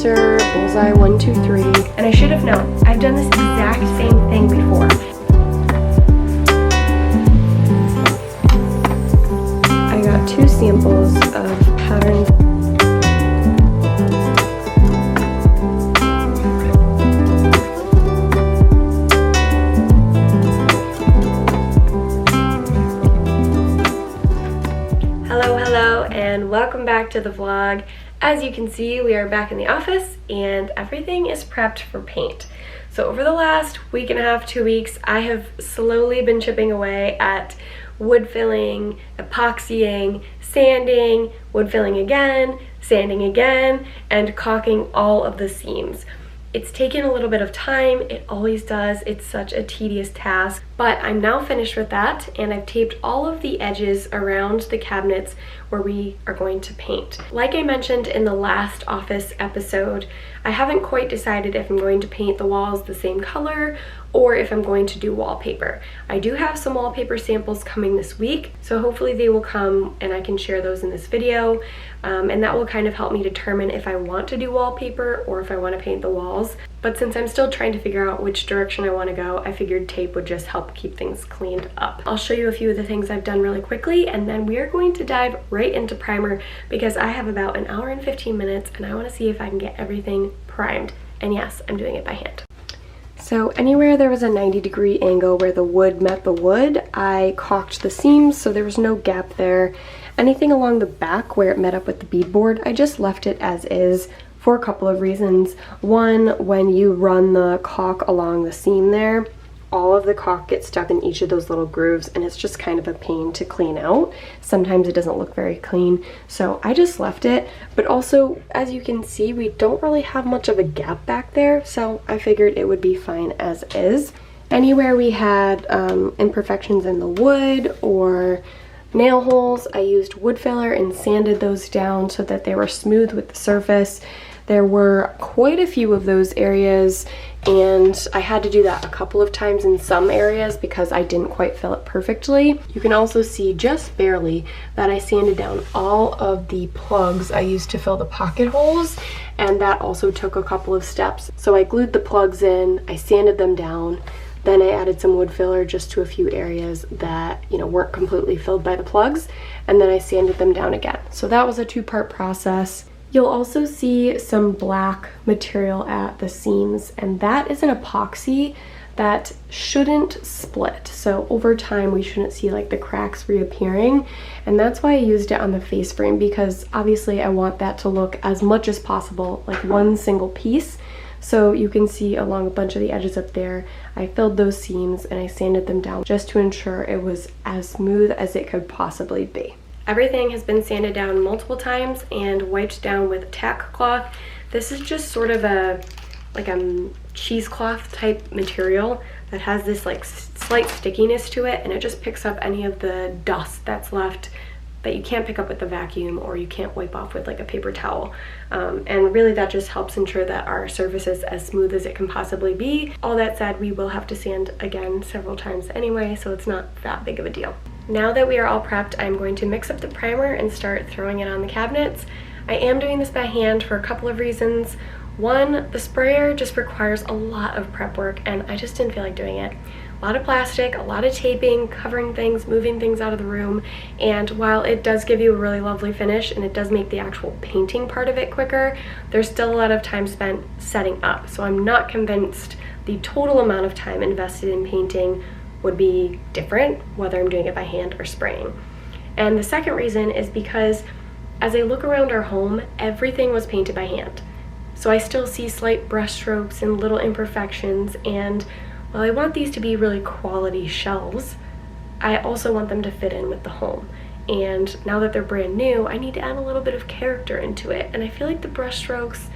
Zenser Bullseye 123, and I should have known. I've done this exact same thing before. I got 2 samples of pattern. Hello, and welcome back to the vlog. As you can see, we are back in the office and everything is prepped for paint. So over the last week and a half, 2 weeks, I have slowly been chipping away at wood filling, epoxying, sanding, wood filling again, sanding again, and caulking all of the seams. It's taken a little bit of time, it always does, it's such a tedious task, but I'm now finished with that and I've taped all of the edges around the cabinets where we are going to paint. Like I mentioned in the last office episode, I haven't quite decided if I'm going to paint the walls the same color or if I'm going to do wallpaper. I do have some wallpaper samples coming this week, so hopefully they will come and I can share those in this video, and that will kind of help me determine if I want to do wallpaper or if I want to paint the walls. But since I'm still trying to figure out which direction I want to go, I figured tape would just help keep things cleaned up. I'll show you a few of the things I've done really quickly, and then we are going to dive right into primer because I have about an hour and 15 minutes and I want to see if I can get everything primed. And yes, I'm doing it by hand. So anywhere there was a 90-degree angle where the wood met the wood, I caulked the seams so there was no gap there. Anything along the back where it met up with the beadboard, I just left it as is for a couple of reasons. One, when you run the caulk along the seam there, all of the caulk gets stuck in each of those little grooves and it's just kind of a pain to clean out. Sometimes it doesn't look very clean, so I just left it. But also, as you can see, we don't really have much of a gap back there, so I figured it would be fine as is. Anywhere we had imperfections in the wood or nail holes, I used wood filler and sanded those down so that they were smooth with the surface. There were quite a few of those areas and I had to do that a couple of times in some areas because I didn't quite fill it perfectly. You can also see just barely that I sanded down all of the plugs I used to fill the pocket holes, and that also took a couple of steps. So I glued the plugs in, I sanded them down, then I added some wood filler just to a few areas that, weren't completely filled by the plugs, and then I sanded them down again. So that was a 2-part process. You'll also see some black material at the seams, and that is an epoxy that shouldn't split. So over time we shouldn't see like the cracks reappearing, and that's why I used it on the face frame, because obviously I want that to look as much as possible like one single piece. So you can see along a bunch of the edges up there, I filled those seams and I sanded them down just to ensure it was as smooth as it could possibly be. Everything has been sanded down multiple times and wiped down with tack cloth. This is just sort of a cheesecloth type material that has this like slight stickiness to it, and it just picks up any of the dust that's left that you can't pick up with the vacuum or you can't wipe off with like a paper towel. And really that just helps ensure that our surface is as smooth as it can possibly be. All that said, we will have to sand again several times anyway, so it's not that big of a deal. Now that we are all prepped, I'm going to mix up the primer and start throwing it on the cabinets. I am doing this by hand for a couple of reasons. One, the sprayer just requires a lot of prep work and I just didn't feel like doing it. A lot of plastic, a lot of taping, covering things, moving things out of the room, and while it does give you a really lovely finish and it does make the actual painting part of it quicker, there's still a lot of time spent setting up. So I'm not convinced the total amount of time invested in painting would be different whether I'm doing it by hand or spraying. And the second reason is because as I look around our home, everything was painted by hand. So I still see slight brush strokes and little imperfections, and while I want these to be really quality shelves, I also want them to fit in with the home. And now that they're brand new, I need to add a little bit of character into it, and I feel like the brush strokes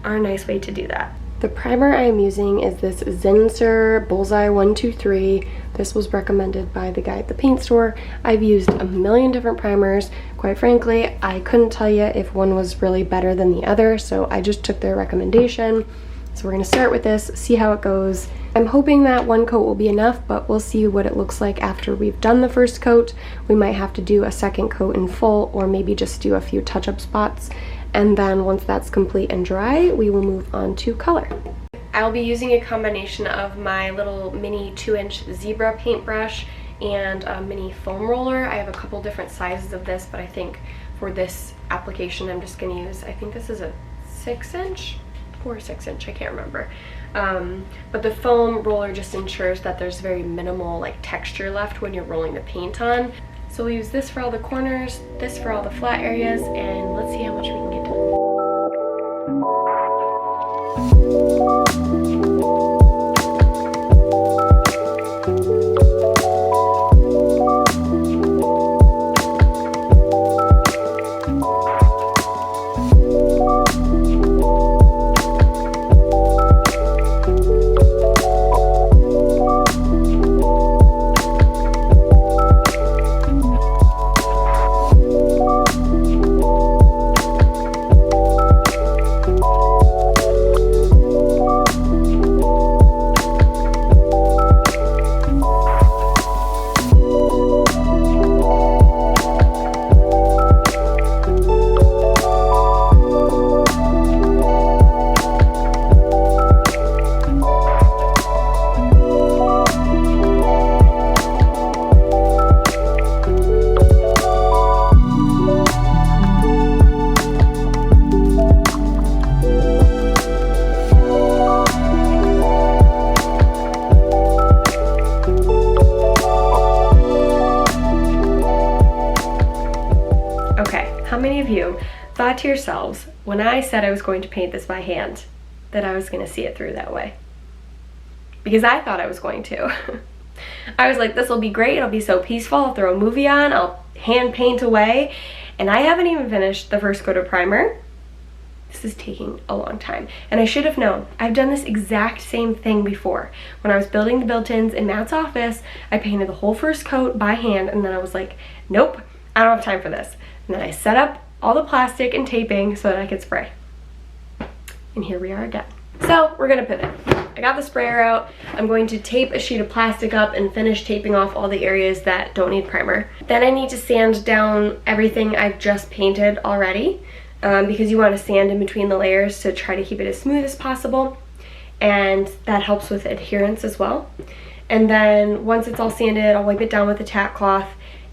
are a nice way to do that. The primer I am using is this Zenser Bullseye 123. This was recommended by the guy at the paint store. I've used a million different primers. Quite frankly, I couldn't tell you if one was really better than the other, so I just took their recommendation. So we're gonna start with this, see how it goes. I'm hoping that one coat will be enough, but we'll see what it looks like after we've done the first coat. We might have to do a second coat in full, or maybe just do a few touch-up spots, And then once that's complete and dry, we will move on to color. I'll be using a combination of my little mini 2-inch zebra paintbrush and a mini foam roller. I have a couple different sizes of this, but I think for this application I'm just going to use, I think this is a 6-inch or 6-inch, I can't remember. But the foam roller just ensures that there's very minimal like texture left when you're rolling the paint on. So we'll use this for all the corners, this for all the flat areas, and let's see how much we can get done. How many of you thought to yourselves, when I said I was going to paint this by hand, that I was going to see it through that way? Because I thought I was going to. I was like, this will be great, it'll be so peaceful, I'll throw a movie on, I'll hand paint away, and I haven't even finished the first coat of primer. This is taking a long time, and I should have known. I've done this exact same thing before. When I was building the built-ins in Matt's office, I painted the whole first coat by hand, and then I was like, nope, I don't have time for this. And then I set up all the plastic and taping so that I could spray. And here we are again. So we're gonna pivot. I got the sprayer out. I'm going to tape a sheet of plastic up and finish taping off all the areas that don't need primer. Then I need to sand down everything I've just painted already, because you want to sand in between the layers to try to keep it as smooth as possible. And that helps with adherence as well. And then once it's all sanded, I'll wipe it down with a tack cloth,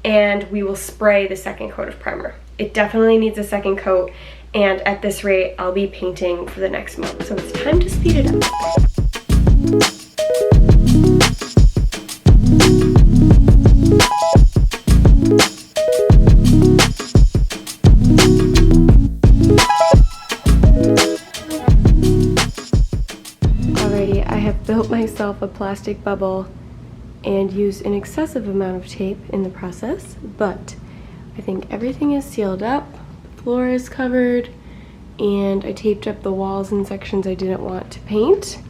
and we will spray the second coat of primer. It definitely needs a second coat, and at this rate, I'll be painting for the next month. So it's time to speed it up. Alrighty, I have built myself a plastic bubble and used an excessive amount of tape in the process, but I think everything is sealed up, the floor is covered, and I taped up the walls and sections I didn't want to paint.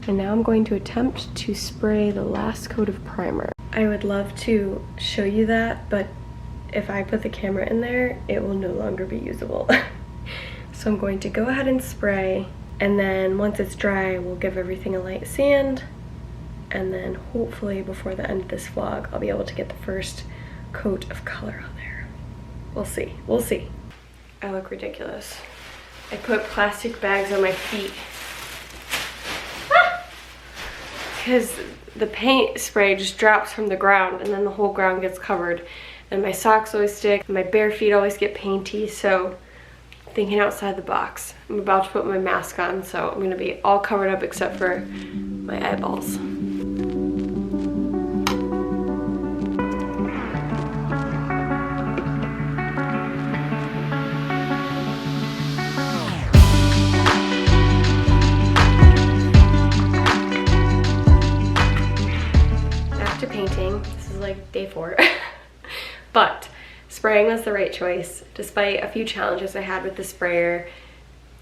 And now I'm going to attempt to spray the last coat of primer. I would love to show you that, but if I put the camera in there, it will no longer be usable. So I'm going to go ahead and spray, and then once it's dry, we'll give everything a light sand, and then hopefully before the end of this vlog, I'll be able to get the first coat of color on there. We'll see, we'll see. I look ridiculous. I put plastic bags on my feet. Because the paint spray just drops from the ground and then the whole ground gets covered. And my socks always stick, and my bare feet always get painty, so thinking outside the box. I'm about to put my mask on, so I'm gonna be all covered up except for my eyeballs. After painting, this is like day 4, but spraying was the right choice. Despite a few challenges I had with the sprayer,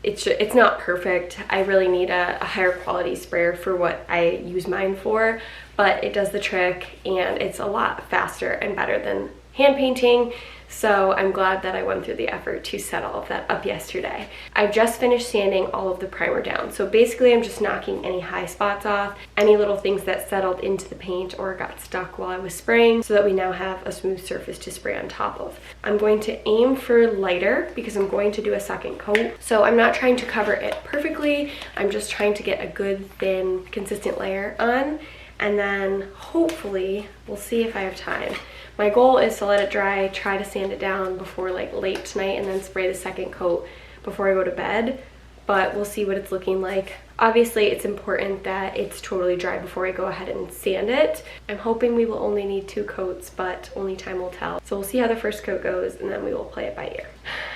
it's not perfect. I really need a higher quality sprayer for what I use mine for, but it does the trick, and it's a lot faster and better than hand painting. So I'm glad that I went through the effort to set all of that up yesterday. I just finished sanding all of the primer down. So basically I'm just knocking any high spots off, any little things that settled into the paint or got stuck while I was spraying, so that we now have a smooth surface to spray on top of. I'm going to aim for lighter because I'm going to do a second coat. So I'm not trying to cover it perfectly. I'm just trying to get a good, thin, consistent layer on. And then hopefully, we'll see if I have time. My goal is to let it dry, try to sand it down before like late tonight, and then spray the second coat before I go to bed. But we'll see what it's looking like. Obviously, it's important that it's totally dry before I go ahead and sand it. I'm hoping we will only need 2 coats, but only time will tell. So we'll see how the first coat goes, and then we will play it by ear.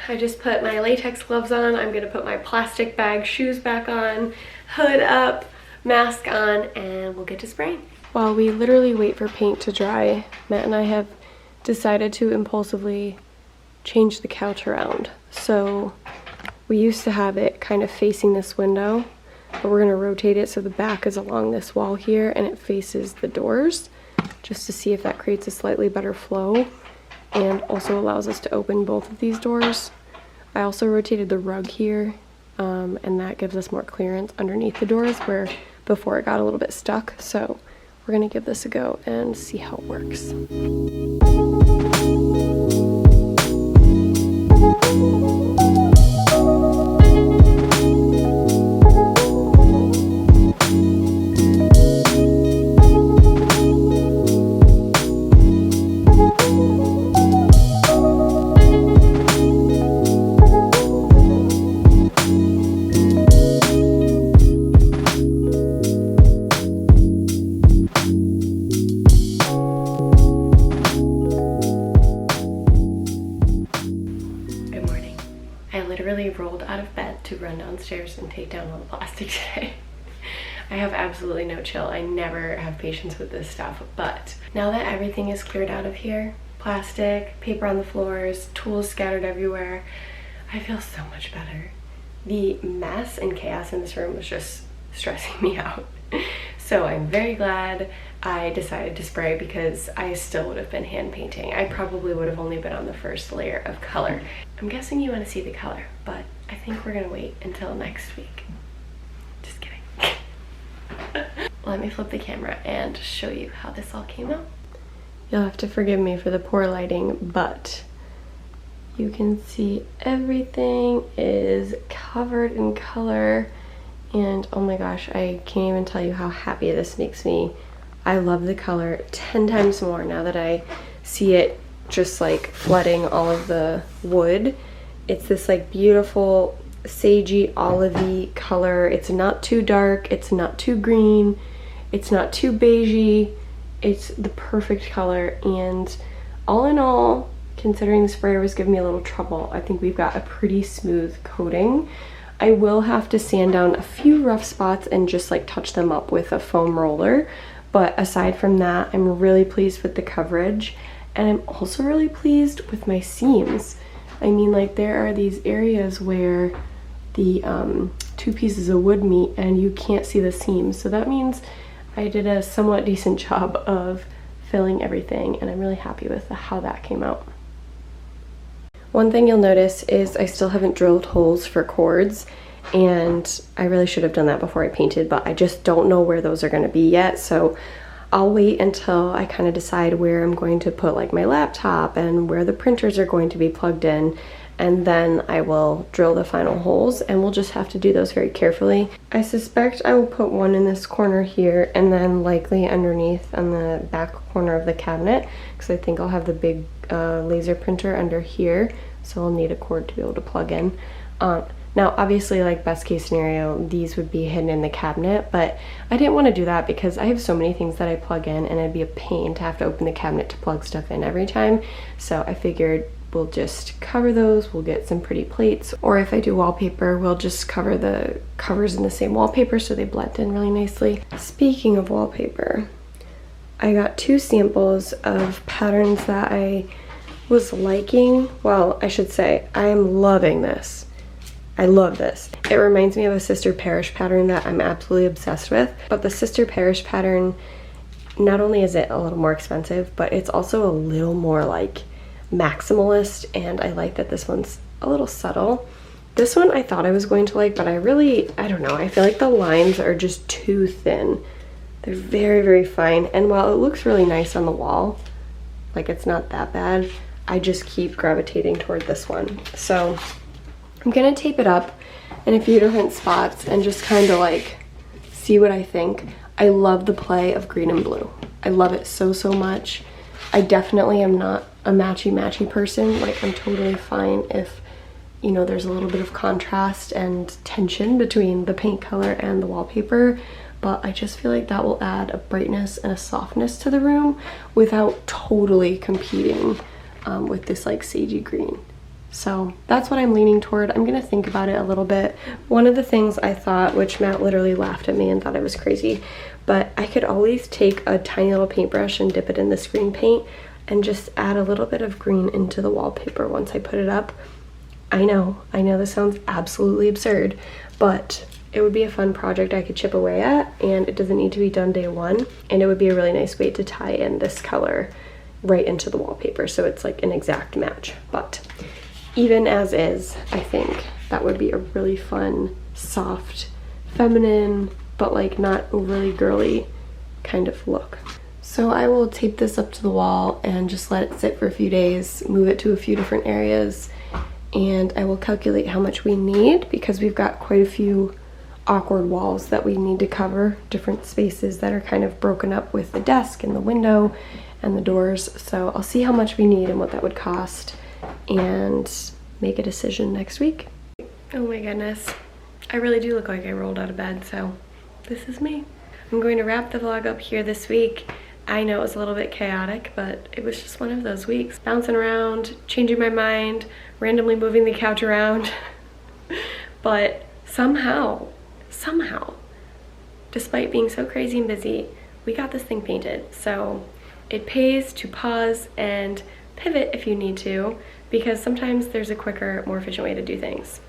I just put my latex gloves on. I'm gonna put my plastic bag shoes back on, hood up, mask on, and we'll get to spraying. While we literally wait for paint to dry, Matt and I have decided to impulsively change the couch around. So we used to have it kind of facing this window, but we're going to rotate it so the back is along this wall here and it faces the doors, just to see if that creates a slightly better flow and also allows us to open both of these doors. I also rotated the rug here, and that gives us more clearance underneath the doors where before it got a little bit stuck. So we're gonna give this a go and see how it works. Rolled out of bed to run downstairs and take down all the plastic today. I have absolutely no chill. I never have patience with this stuff, but now that everything is cleared out of here, plastic, paper on the floors, tools scattered everywhere, I feel so much better. The mess and chaos in this room was just stressing me out. So I'm very glad I decided to spray because I still would have been hand painting. I probably would have only been on the first layer of color. I'm guessing you want to see the color, but I think we're gonna wait until next week. Just kidding. Let me flip the camera and show you how this all came out. You'll have to forgive me for the poor lighting, but you can see everything is covered in color. And oh my gosh, I can't even tell you how happy this makes me. I love the color 10 times more now that I see it just like flooding all of the wood. It's this like beautiful sagey olivey color. It's not too dark, it's not too green, it's not too beigey. It's the perfect color, and all in all, considering the sprayer was giving me a little trouble, I think we've got a pretty smooth coating. I will have to sand down a few rough spots and just like touch them up with a foam roller, but aside from that, I'm really pleased with the coverage, and I'm also really pleased with my seams. I mean, like, there are these areas where the 2 pieces of wood meet and you can't see the seams, so that means I did a somewhat decent job of filling everything, and I'm really happy with how that came out. One thing you'll notice is I still haven't drilled holes for cords, and I really should have done that before I painted, but I just don't know where those are going to be yet, so I'll wait until I kind of decide where I'm going to put like my laptop and where the printers are going to be plugged in, and then I will drill the final holes, and we'll just have to do those very carefully. I suspect I will put one in this corner here, and then likely underneath on the back corner of the cabinet, because I think I'll have the big laser printer under here, so I'll need a cord to be able to plug in. Now obviously, like, best case scenario, these would be hidden in the cabinet, but I didn't want to do that because I have so many things that I plug in, and it'd be a pain to have to open the cabinet to plug stuff in every time. So I figured we'll just cover those, we'll get some pretty plates, or if I do wallpaper, we'll just cover the covers in the same wallpaper so they blend in really nicely. Speaking of wallpaper, I got 2 samples of patterns that I was liking. Well, I should say, I am loving this. I love this. It reminds me of a Sister Parish pattern that I'm absolutely obsessed with, but the Sister Parish pattern not only is it a little more expensive, but it's also a little more like maximalist, and I like that this one's a little subtle. This one I thought I was going to like, but I don't know, I feel like the lines are just too thin. They're very, very fine, and while it looks really nice on the wall, like it's not that bad, I just keep gravitating toward this one. So I'm gonna tape it up in a few different spots and just kind of like see what I think. I love the play of green and blue. I love it so, so much. I definitely am not a matchy-matchy person. Like, I'm totally fine if, you know, there's a little bit of contrast and tension between the paint color and the wallpaper, but I just feel like that will add a brightness and a softness to the room without totally competing with this like sagey green. So that's what I'm leaning toward. I'm gonna think about it a little bit. One of the things I thought, which Matt literally laughed at me and thought I was crazy, but I could always take a tiny little paintbrush and dip it in this green paint and just add a little bit of green into the wallpaper once I put it up. I know this sounds absolutely absurd, but it would be a fun project I could chip away at, and it doesn't need to be done day one, and it would be a really nice way to tie in this color right into the wallpaper so it's like an exact match. But even as is, I think that would be a really fun, soft, feminine, but like not overly girly kind of look. So I will tape this up to the wall and just let it sit for a few days, move it to a few different areas, and I will calculate how much we need because we've got quite a few awkward walls that we need to cover, different spaces that are kind of broken up with the desk and the window and the doors. So I'll see how much we need and what that would cost and make a decision next week. Oh my goodness, I really do look like I rolled out of bed, so this is me. I'm going to wrap the vlog up here this week. I know it was a little bit chaotic, but it was just one of those weeks. Bouncing around, changing my mind, randomly moving the couch around. But somehow, despite being so crazy and busy, we got this thing painted. So it pays to pause and pivot if you need to, because sometimes there's a quicker, more efficient way to do things.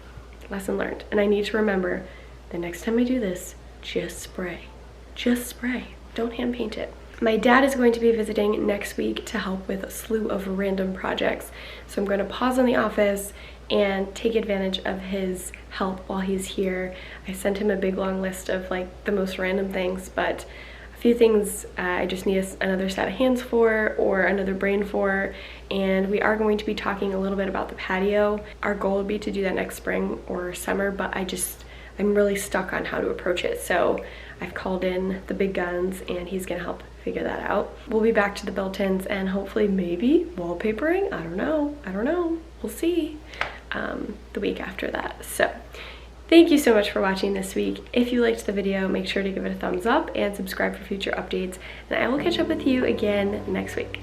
Lesson learned. And I need to remember the next time I do this, just spray. Just spray. Don't hand paint it. My dad is going to be visiting next week to help with a slew of random projects. So I'm going to pause on the office and take advantage of his help while he's here. I sent him a big long list of like the most random things, but a few things I just need another set of hands for or another brain for, and we are going to be talking a little bit about the patio. Our goal would be to do that next spring or summer, but I'm really stuck on how to approach it. So I've called in the big guns and he's gonna help figure that out. We'll be back to the built-ins and hopefully maybe wallpapering. I don't know, we'll see, the week after that. So thank you so much for watching this week. If you liked the video, make sure to give it a thumbs up and subscribe for future updates, and I will catch up with you again next week.